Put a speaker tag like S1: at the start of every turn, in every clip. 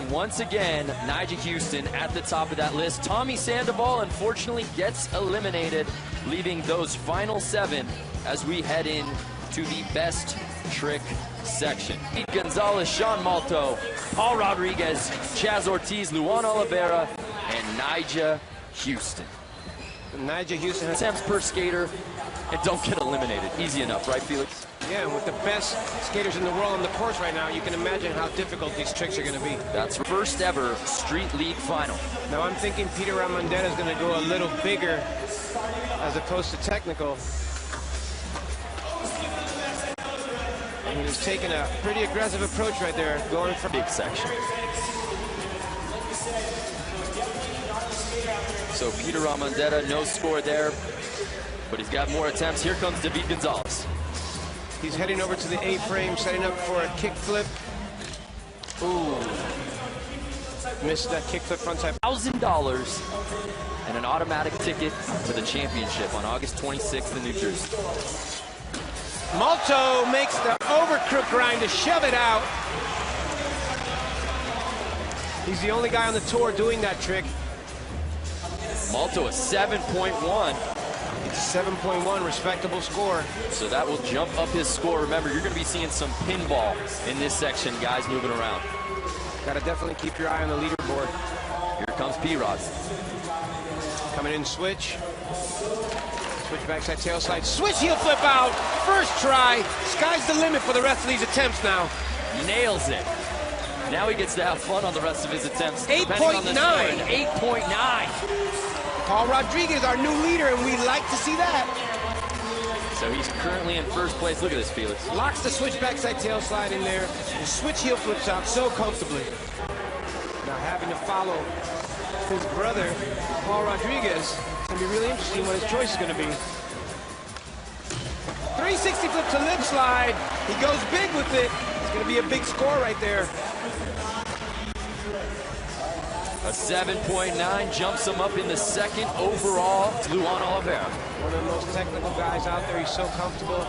S1: And once again, Nyjah Huston at the top of that list. Tommy Sandoval, unfortunately, gets eliminated, leaving those final 7 as we head in to the best trick section. Pete Gonzalez, Sean Malto, Paul Rodriguez, Chaz Ortiz, Luan Oliveira, and Nyjah Huston.
S2: Nyjah Huston has
S1: attempts per skater and don't get eliminated. Easy enough, right, Felix?
S2: Yeah, and with the best skaters in the world on the course right now, you can imagine how difficult these tricks are going to be.
S1: That's first ever Street League final.
S2: Now I'm thinking Peter Ramondetta is going to go a little bigger as opposed to technical. And he was taking a pretty aggressive approach right there, going for
S1: big section. So Peter Ramondetta, no score there, but he's got more attempts. Here comes David Gonzalez.
S2: He's heading over to the A-frame, setting up for a kickflip. Ooh. Missed that kickflip frontside.
S1: $1,000 and an automatic ticket to the championship on August 26th in New Jersey.
S2: Malto makes the overcrook grind to shove it out. He's the only guy on the tour doing that trick.
S1: Malto a 7.1.
S2: It's a 7.1, respectable score.
S1: So that will jump up his score. Remember, you're going to be seeing some pinball in this section, guys moving around.
S2: Got to definitely keep your eye on the leaderboard.
S1: Here comes P-Rod.
S2: Coming in switch. Switch backside tail slide. Switch heel flip out. First try. Sky's the limit for the rest of these attempts now.
S1: Nails it. Now he gets to have fun on the rest of his attempts.
S2: 8.9.
S1: 8.9.
S2: Paul Rodriguez, our new leader, and we like to see that.
S1: So he's currently in first place. Look at this, Felix.
S2: Locks the switch backside tail slide in there. The switch heel flips out so comfortably. Now having to follow his brother, Paul Rodriguez, it's going to be really interesting what his choice is going to be. 360 flip to lip slide. He goes big with it. It's going to be a big score right there.
S1: A 7.9 jumps him up in the second overall. It's Luan Oliveira.
S2: One of the most technical guys out there. He's so comfortable.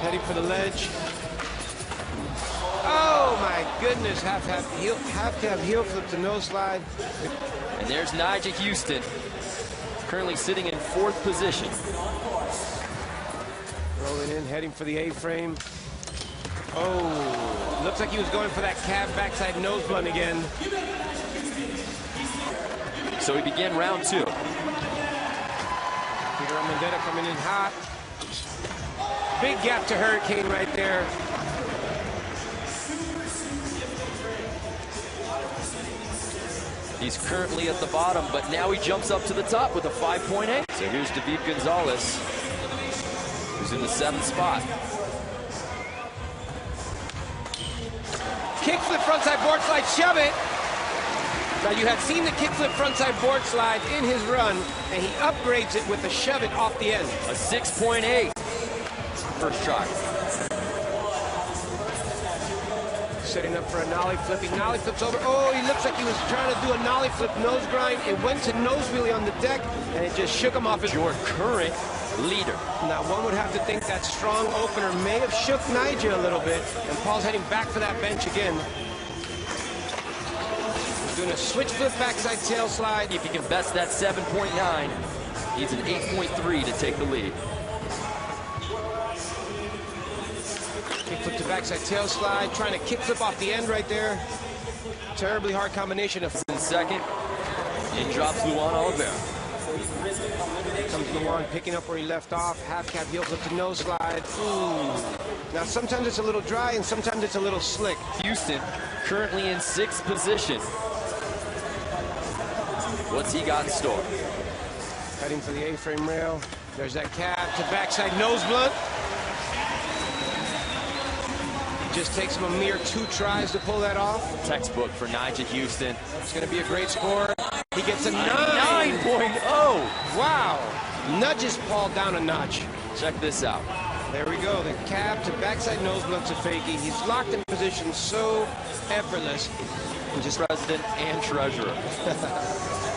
S2: Heading for the ledge. Oh my goodness! Have to have heel flip to nose slide.
S1: And there's Nyjah Huston, currently sitting in 4th position.
S2: Rolling in, heading for the A-frame. Oh, looks like he was going for that cab backside nose blunt again.
S1: So we begin round 2.
S2: Peter Ramondetta coming in hot. Big gap to Hurricane right there.
S1: He's currently at the bottom, but now he jumps up to the top with a 5.8. So here's David Gonzalez, who's in the 7th spot.
S2: Kickflip frontside board slide, shove it. Now you have seen the kickflip frontside board slide in his run, and he upgrades it with the shove it off the end.
S1: A 6.8 first try.
S2: Setting up for a nollie flip. He nollie flips over. Oh, he looks like he was trying to do a nollie flip nose grind. It went to nose wheelie on the deck, and it just shook him off.
S1: Your current leader.
S2: Now, one would have to think that strong opener may have shook Nyjah a little bit, and Paul's heading back for that bench again. He's doing a switch flip backside tail slide.
S1: If he can best that 7.9, he's an 8.3 to take the lead.
S2: Kickflip to backside tail slide, trying to kickflip off the end right there. Terribly hard combination of.
S1: In second, in drops Luan Oliveira.
S2: Comes Luan picking up where he left off. Half cab heel flip to nose slide. Ooh. Now sometimes it's a little dry and sometimes it's a little slick.
S1: Huston currently in 6th position. What's he got in store?
S2: Heading for the A-frame rail. There's that cab to backside nose blunt. Just takes him a mere 2 tries to pull that off.
S1: Textbook for Nyjah Huston.
S2: It's going to be a great score. He gets a
S1: 9.0.
S2: Wow. Nudges Paul down a notch.
S1: Check this out.
S2: There we go. The cab to backside nose blunt to fakie. He's locked in position so effortless.
S1: And just president and treasurer.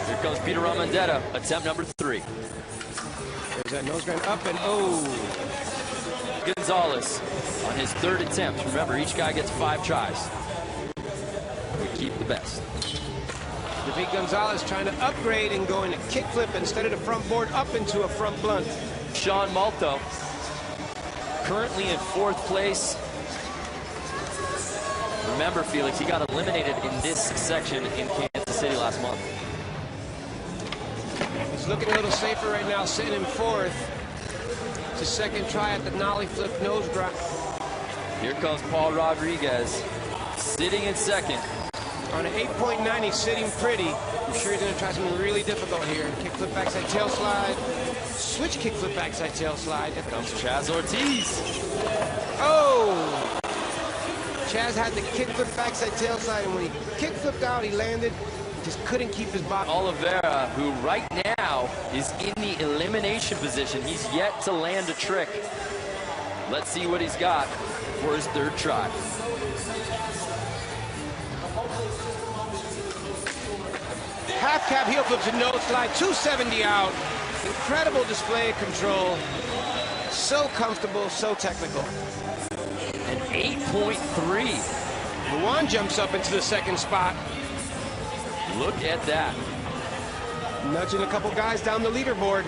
S1: Here comes Peter Ramondetta, attempt number 3.
S2: There's that nose grind up and oh.
S1: Gonzalez on his 3rd attempt. Remember, each guy gets 5 tries. we keep the best.
S2: David Gonzalez trying to upgrade and going a kickflip instead of the front board up into a front blunt.
S1: Sean Malto, currently in 4th place. Remember, Felix, he got eliminated in this section in Kansas City last month.
S2: He's looking a little safer right now, sitting in 4th. It's his 2nd try at the nollie flip nose grind.
S1: Here comes Paul Rodriguez, sitting in 2nd.
S2: On an 8.9, he's sitting pretty. I'm sure he's going to try something really difficult here. Kickflip backside tail slide. Switch kickflip backside tail slide.
S1: Here comes Chaz Ortiz.
S2: Oh! Chaz had the kickflip backside tail slide, and when he kickflipped out, he landed. Just couldn't keep his body.
S1: Oliveira, who right now is in the elimination position. He's yet to land a trick. Let's see what he's got for his 3rd try.
S2: Half cab heel flips and nose slide, 270 out. Incredible display of control. So comfortable, so technical.
S1: An 8.3.
S2: Luan jumps up into the 2nd spot.
S1: Look at that.
S2: Nudging a couple guys down the leaderboard.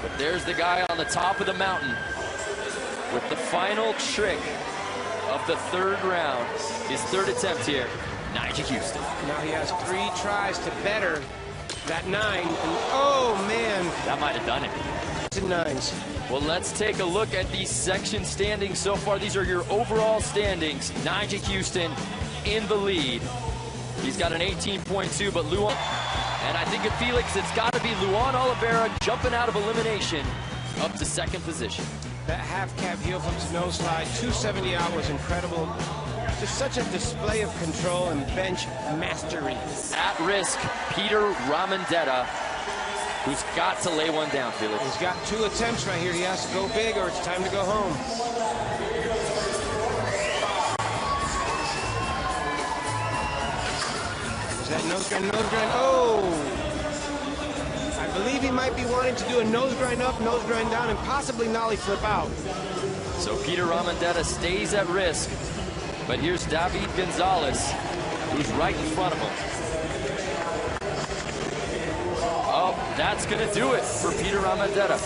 S1: But there's the guy on the top of the mountain with the final trick of the 3rd round. His 3rd attempt here, Nyjah Huston.
S2: Now he has 3 tries to better that 9. And oh, man.
S1: That might have done it.
S2: To 9s.
S1: Well, let's take a look at these section standings so far. These are your overall standings. Nyjah Huston in the lead. He's got an 18.2, but Luan, and I think at Felix, it's got to be Luan Oliveira jumping out of elimination up to 2nd position.
S2: That half cab heel flip to nose slide, 270 out was incredible. Just such a display of control and bench mastery.
S1: At risk, Peter Ramondetta, who's got to lay one down, Felix.
S2: He's got 2 attempts right here. He has to go big or it's time to go home. Is that nose grind, oh! I believe he might be wanting to do a nose grind up, nose grind down, and possibly nollie flip out.
S1: So Peter Ramondetta stays at risk, but here's David Gonzalez, who's right in front of him. Oh, that's going to do it for Peter Ramondetta.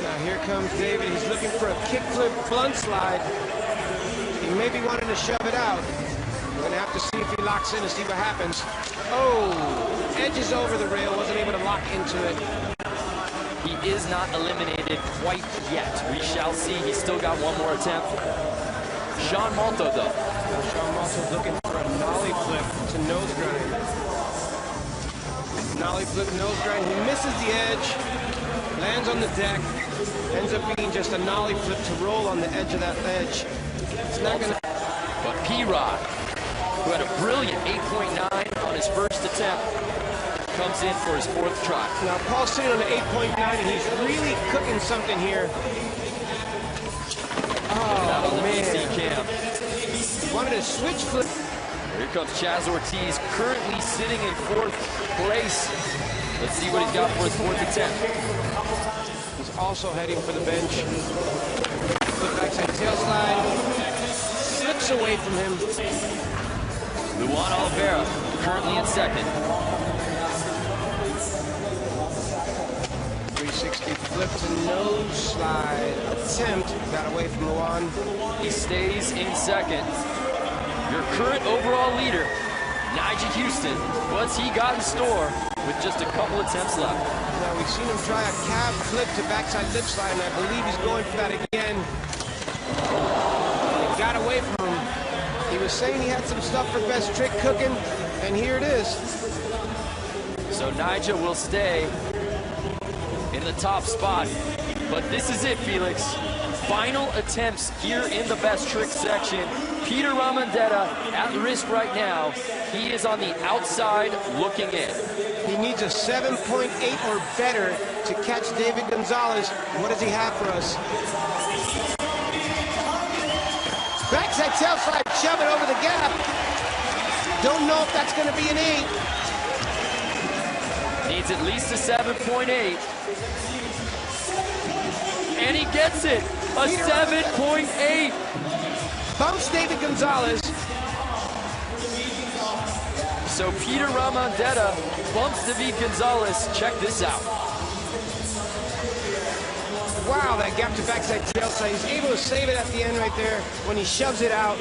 S2: Now here comes David. He's looking for a kickflip blunt slide. He may be wanting to shove it out. We're going to have to see if he locks in and see what happens. Oh, edges over the rail, wasn't able to lock into it.
S1: He is not eliminated quite yet. We shall see. He's still got one more attempt. Sean Malto, though.
S2: Sean Malto looking for a nollie flip to nose grind. Nollie flip, nose grind. He misses the edge, lands on the deck, ends up being just a nollie flip to roll on the edge of that edge. It's not going to...
S1: But P-Rod, who had a brilliant 8.9 on his 1st attempt, comes in for his 4th try.
S2: Now, Paul's sitting on an 8.9, and he's really cooking something here. Oh, man.
S1: PC cam.
S2: He wanted a switch flip.
S1: Here comes Chaz Ortiz, currently sitting in 4th place. Let's see what he's got for his 4th attempt.
S2: He's also heading for the bench. Flip backside tail slide. Slips away from him.
S1: Luan Oliveira, currently in 2nd.
S2: 360 flip to nose slide attempt. Got away from Luan.
S1: He stays in 2nd. Your current overall leader, Nyjah Huston. What's he got in store with just a couple attempts left?
S2: Now we've seen him try a cab flip to backside lip slide, and I believe he's going for that again. He got away from him. He was saying he had some stuff for best trick cooking, and here it is.
S1: So Nyjah will stay in the top spot. But this is it, Felix. Final attempts here in the best trick section. Peter Ramondetta at risk right now. He is on the outside looking in.
S2: He needs a 7.8 or better to catch David Gonzalez. What does he have for us? Backside tail slide, shove it over the gap. Don't know if that's going to be an 8.
S1: Needs at least a 7.8. gets it. A 7.8.
S2: Bumps David Gonzalez.
S1: So Peter Ramondetta bumps David Gonzalez. Check this out.
S2: Wow, that gap to backside tail side. He's able to save it at the end right there when he shoves it out.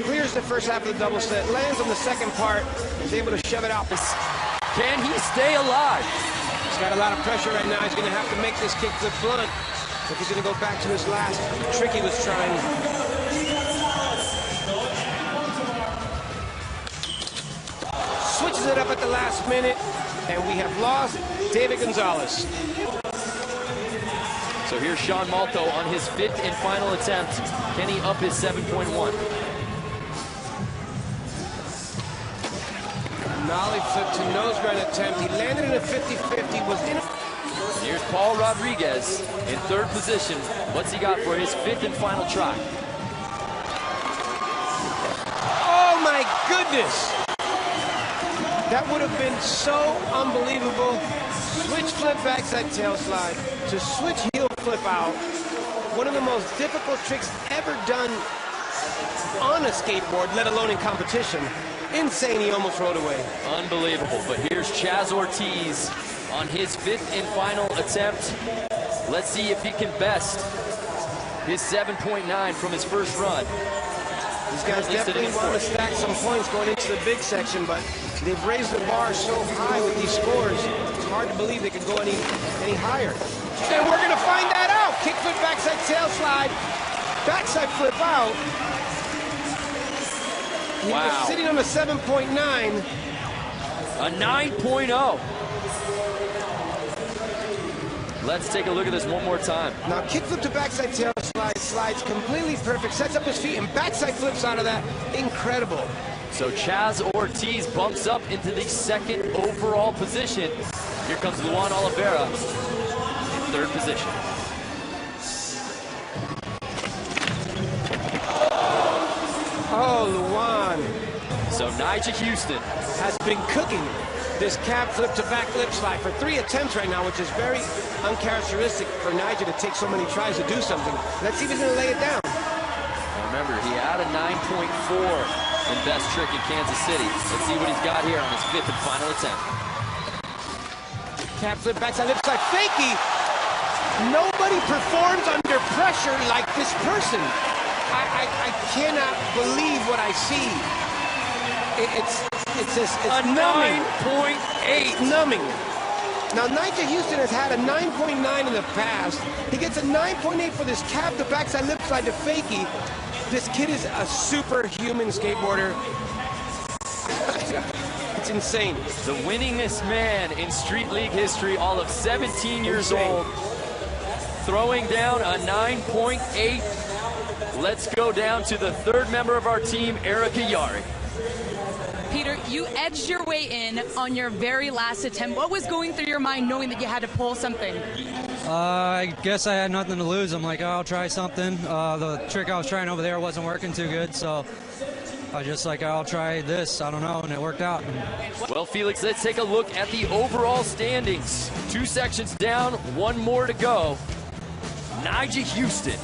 S2: Clears the first half of the double set, lands on the second part, is able to shove it out.
S1: Can he stay alive?
S2: He's got a lot of pressure right now. He's going to have to make this kickflip blunt if he's going to go back to his last trick he was trying. Switches it up at the last minute, and we have lost David Gonzalez.
S1: So here's Sean Malto on his 5th and final attempt. Can he up his 7.1?
S2: Nollie flip to nose grind attempt. He landed in a 50-50, was in a...
S1: Here's Paul Rodriguez in 3rd position. What's he got for his 5th and final try?
S2: Oh my goodness! That would have been so unbelievable. Switch flip backside tail slide to switch heel flip out. One of the most difficult tricks ever done on a skateboard, let alone in competition. Insane, he almost rolled away.
S1: Unbelievable, but here's Chaz Ortiz on his 5th and final attempt. Let's see if he can best his 7.9 from his first run.
S2: These guys definitely want to stack some points going into the big section, but they've raised the bar so high with these scores, it's hard to believe they could go any higher. And we're going to find that out. Kickflip backside tail slide, backside flip out. He was sitting on a 7.9.
S1: A 9.0. Let's take a look at this one more time.
S2: Now kickflip to backside tail slide, slides completely perfect, sets up his feet and backside flips out of that. Incredible.
S1: So Chaz Ortiz bumps up into the 2nd overall position. Here comes Luan Oliveira in 3rd position.
S2: Oh, Luan.
S1: So Nyjah Huston
S2: has been cooking this cab flip to back lip slide for 3 attempts right now, which is very uncharacteristic for Nyjah to take so many tries to do something. Let's see if he's going to lay it down.
S1: Now remember, he had a 9.4 in best trick in Kansas City. Let's see what he's got here on his 5th and final attempt.
S2: Cab flip backside lip slide, fakie. Nobody performs under pressure like this person. I cannot believe what I see. It's
S1: a 9.8.
S2: Numbing. Now, Nyjah Huston has had a 9.9 in the past. He gets a 9.8 for this cab to backside lip slide to fakie. This kid is a superhuman skateboarder. It's insane.
S1: The winningest man in Street League history, all of 17 years old, throwing down a 9.8. Let's go down to the 3rd member of our team, Erica Yari.
S3: Peter, you edged your way in on your very last attempt. What was going through your mind knowing that you had to pull something?
S4: I guess I had nothing to lose. I'm like, oh, I'll try something. The trick I was trying over there wasn't working too good, so I just like, I'll try this. I don't know, and it worked out.
S1: Well, Felix, let's take a look at the overall standings. 2 sections down, 1 more to go. Nyjah Huston,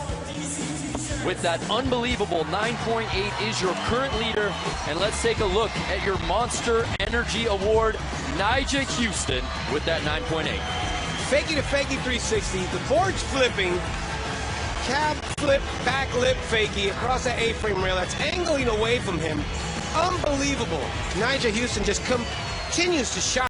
S1: with that unbelievable 9.8, is your current leader. And let's take a look at your Monster Energy Award, Nyjah Huston, with that 9.8.
S2: Fakie to fakie 360. The board's flipping. Cab flip, back lip fakie across that A-frame rail. That's angling away from him. Unbelievable. Nyjah Huston just continues to shine.